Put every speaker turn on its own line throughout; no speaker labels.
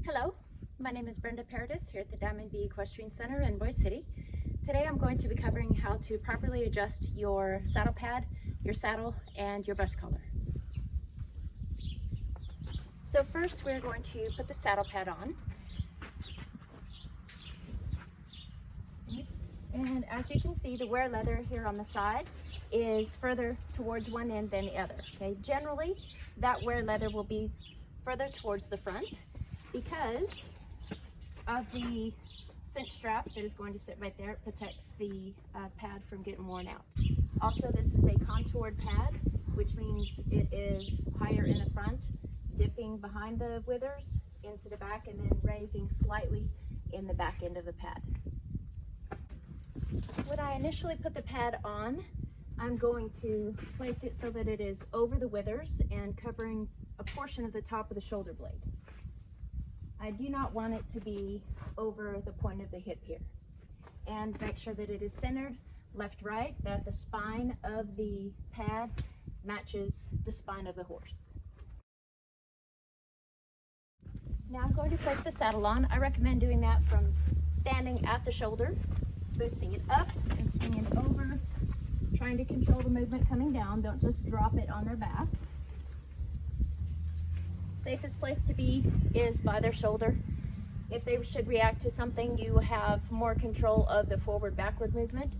Hello, my name is Brenda Paradis here at the Diamond Bee Equestrian Center in Boise City. Today I'm going to be covering how to properly adjust your saddle pad, your saddle, and your breast collar. So first we're going to put the saddle pad on. And as you can see, the wear leather here on the side is further towards one end than the other. Okay, generally that wear leather will be further towards the front because of the cinch strap that is going to sit right there. It protects the pad from getting worn out. Also, this is a contoured pad, which means it is higher in the front, dipping behind the withers into the back, and then raising slightly in the back end of the pad. When I initially put the pad on, I'm going to place it so that it is over the withers and covering a portion of the top of the shoulder blade. I do not want it to be over the point of the hip here. And make sure that it is centered left-right, that the spine of the pad matches the spine of the horse. Now I'm going to place the saddle on. I recommend doing that from standing at the shoulder, boosting it up and swinging it over, trying to control the movement coming down. Don't just drop it on their back. Safest place to be is by their shoulder. If they should react to something, you have more control of the forward-backward movement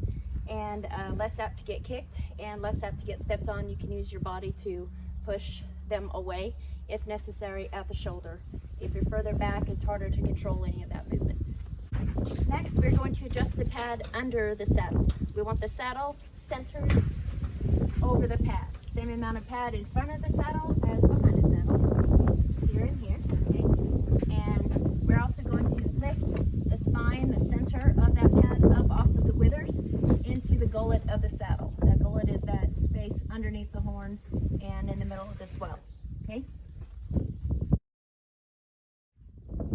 and less apt to get kicked and less apt to get stepped on. You can use your body to push them away if necessary at the shoulder. If you're further back, it's harder to control any of that movement. Next, we're going to adjust the pad under the saddle. We want the saddle centered over the pad. Same amount of pad in front of the saddle as behind the saddle. Here and here, okay? And we're also going to lift the spine, the center of that pad up off of the withers into the gullet of the saddle. That gullet is that space underneath the horn and in the middle of the swells, okay?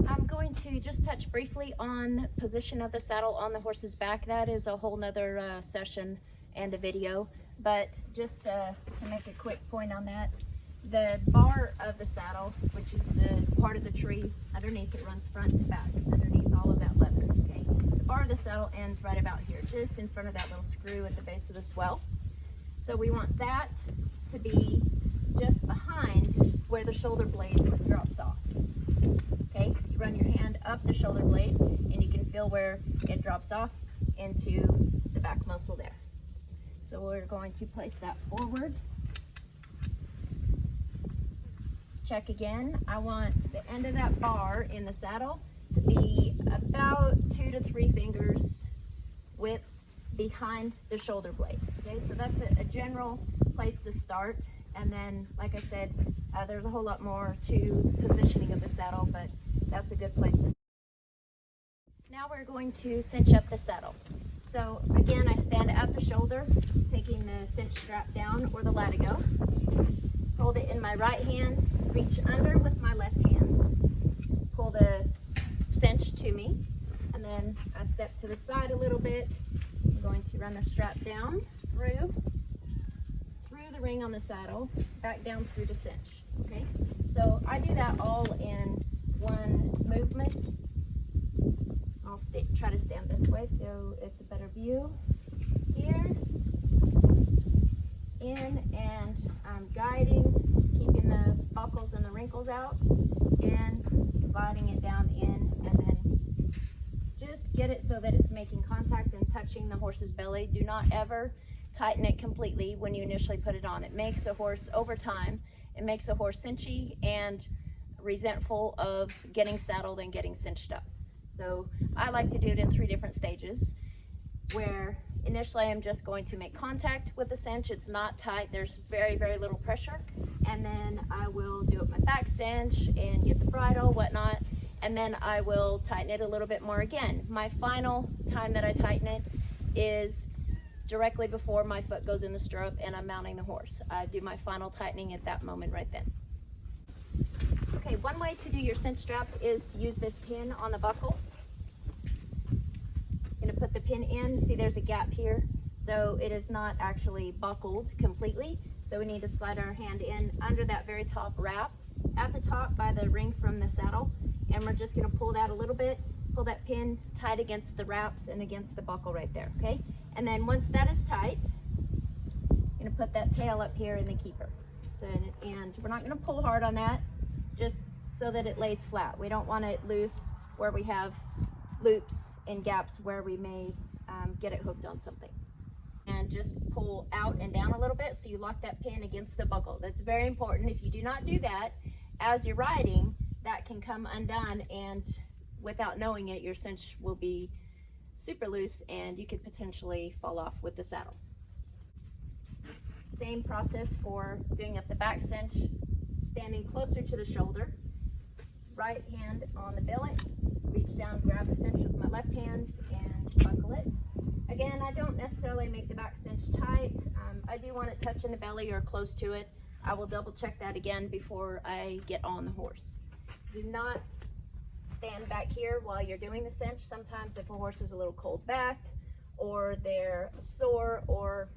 I'm going to just touch briefly on position of the saddle on the horse's back. That is a whole nother session and a video, but just to make a quick point on that, the bar of the saddle, which is the part of the tree underneath, it runs front to back, underneath all of that leather, okay? The bar of the saddle ends right about here, just in front of that little screw at the base of the swell. So we want that to be just behind where the shoulder blade drops off. Okay, you run your hand up the shoulder blade and you can feel where it drops off into the back muscle there. So we're going to place that forward. Check again. I want the end of that bar in the saddle to be about 2 to 3 fingers width behind the shoulder blade. Okay, so that's a general place to start. And then, like I said, there's a whole lot more to positioning of the saddle, but that's a good place to start. Now we're going to cinch up the saddle. So again, I stand at the shoulder, taking the cinch strap down or the latigo. Hold it in my right hand, reach under with my left hand, pull the cinch to me, and then I step to the side a little bit. I'm going to run the strap down through the ring on the saddle, back down through the cinch. Okay, so I do that all in one movement. I'll try to stand this way so it's a better view. Here, in, and I'm guiding, keeping the buckles and the wrinkles out, and sliding it down in, and then just get it so that it's making contact and touching the horse's belly. Do not ever tighten it completely when you initially put it on. It makes a horse, over time, it makes a horse cinchy and resentful of getting saddled and getting cinched up. So I like to do it in 3 different stages, where initially I'm just going to make contact with the cinch. It's not tight, there's very, very little pressure. And then I will do it my back cinch and get the bridle, whatnot. And then I will tighten it a little bit more again. My final time that I tighten it is directly before my foot goes in the stirrup and I'm mounting the horse. I do my final tightening at that moment right then. Okay, one way to do your cinch strap is to use this pin on the buckle. I'm going to put the pin in. See, there's a gap here, so it is not actually buckled completely. So we need to slide our hand in under that very top wrap at the top by the ring from the saddle, and we're just gonna pull that a little bit, pull that pin tight against the wraps and against the buckle right there, okay? And then once that is tight, I'm gonna put that tail up here in the keeper. So, and we're not gonna pull hard on that, just so that it lays flat. We don't want it loose where we have loops and gaps where we may get it hooked on something. And just pull out and down a little bit so you lock that pin against the buckle. That's very important. If you do not do that as you're riding, that can come undone, and without knowing it, your cinch will be super loose and you could potentially fall off with the saddle. Same process for doing up the back cinch, standing closer to the shoulder, right hand on the billet, reach down, grab the cinch with my left hand and buckle it. Again, I don't necessarily make the back cinch tight. I do want it touching the belly or close to it. I will double check that again before I get on the horse. Do not stand back here while you're doing the cinch. Sometimes if a horse is a little cold backed or they're sore or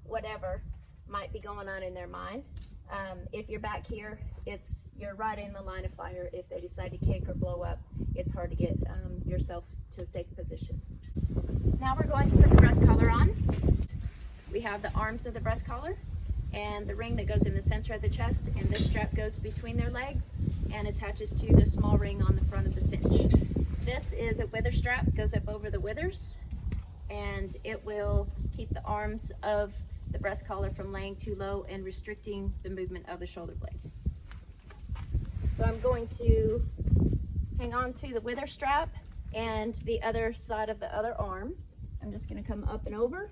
whatever might be going on in their mind, if you're back here, you're right in the line of fire. If they decide to kick or blow up, it's hard to get yourself to a safe position. Now we're going to put the breast collar on. We have the arms of the breast collar and the ring that goes in the center of the chest, and this strap goes between their legs and attaches to the small ring on the front of the cinch. This is a wither strap, goes up over the withers, and it will keep the arms of the breast collar from laying too low and restricting the movement of the shoulder blade. So I'm going to hang on to the wither strap and the other side of the other arm. I'm just going to come up and over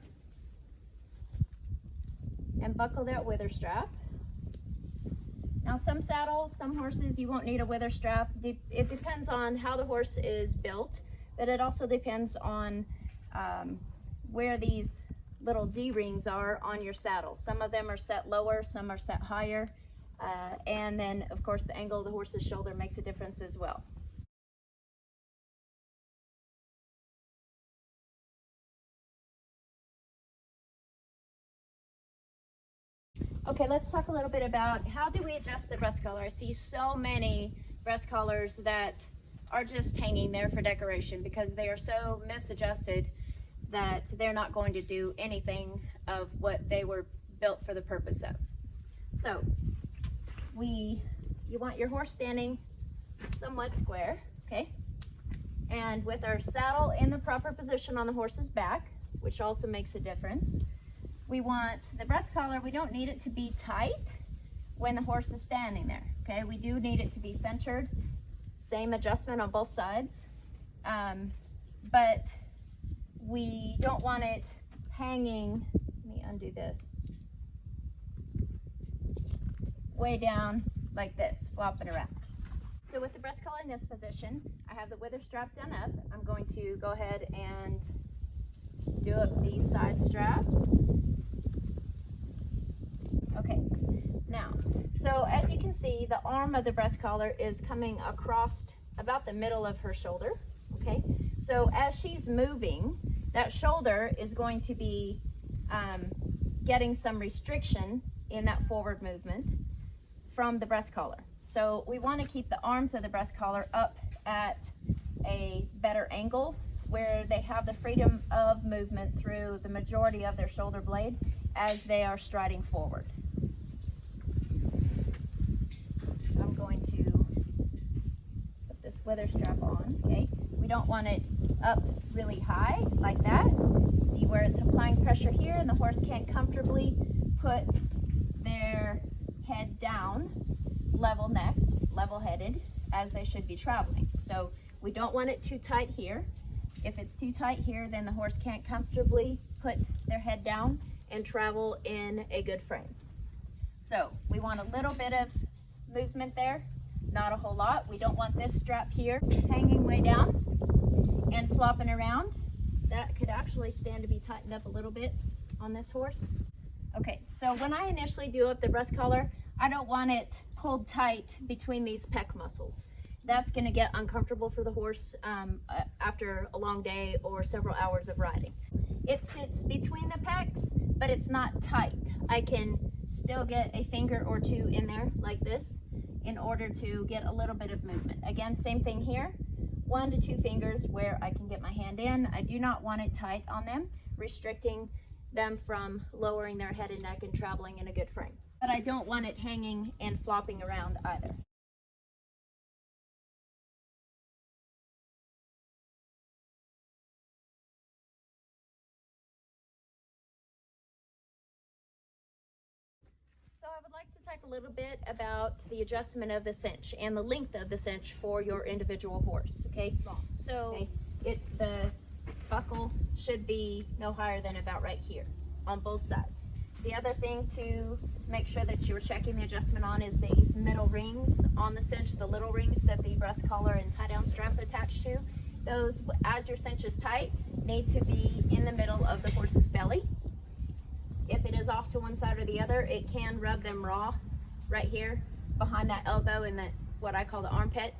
and buckle that wither strap. Now some saddles, some horses, you won't need a wither strap. It depends on how the horse is built, but it also depends on where these little D-rings are on your saddle. Some of them are set lower, some are set higher, and then of course the angle of the horse's shoulder makes a difference as well. Okay, let's talk a little bit about how do we adjust the breast collar. I see so many breast collars that are just hanging there for decoration because they are so misadjusted that they're not going to do anything of what they were built for the purpose of. So you want your horse standing somewhat square, okay? And with our saddle in the proper position on the horse's back, which also makes a difference. We want the breast collar, we don't need it to be tight when the horse is standing there, okay? We do need it to be centered, same adjustment on both sides, but we don't want it hanging, let me undo this, way down like this, flopping around. So with the breast collar in this position, I have the wither strap done up. I'm going to go ahead and do up these side straps. Okay, now, so as you can see, the arm of the breast collar is coming across about the middle of her shoulder, okay? So as she's moving, that shoulder is going to be getting some restriction in that forward movement from the breast collar. So we want to keep the arms of the breast collar up at a better angle where they have the freedom of movement through the majority of their shoulder blade as they are striding forward. So I'm going to put this wither strap on, okay? We don't want it up really high like that. See where it's applying pressure here and the horse can't comfortably put their head down, level necked, level headed, as they should be traveling. So we don't want it too tight here. If it's too tight here, then the horse can't comfortably put their head down and travel in a good frame. So we want a little bit of movement there, not a whole lot. We don't want this strap here hanging way down and flopping around. That could actually stand to be tightened up a little bit on this horse. Okay, so when I initially do up the breast collar, I don't want it pulled tight between these pec muscles. That's going to get uncomfortable for the horse after a long day or several hours of riding. It sits between the pecs, but it's not tight. I can still get a finger or two in there like this, in order to get a little bit of movement. Again, same thing here, 1 to 2 fingers where I can get my hand in. I do not want it tight on them, restricting them from lowering their head and neck and traveling in a good frame. But I don't want it hanging and flopping around either. So I would like to talk a little bit about the adjustment of the cinch and the length of the cinch for your individual horse, okay? So the buckle should be no higher than about right here on both sides. The other thing to make sure that you're checking the adjustment on is these middle rings on the cinch, the little rings that the breast collar and tie down strap attach to. Those, as your cinch is tight, need to be in the middle of the horse's belly. If it is off to one side or the other, it can rub them raw right here behind that elbow and that what I call the armpit,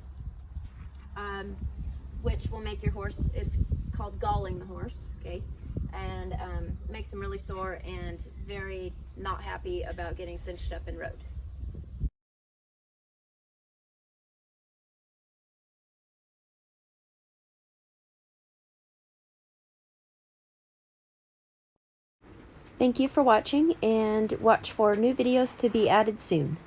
which will make your horse, it's called galling the horse, okay, and makes them really sore and very not happy about getting cinched up and rode. Thank you for watching, and watch for new videos to be added soon.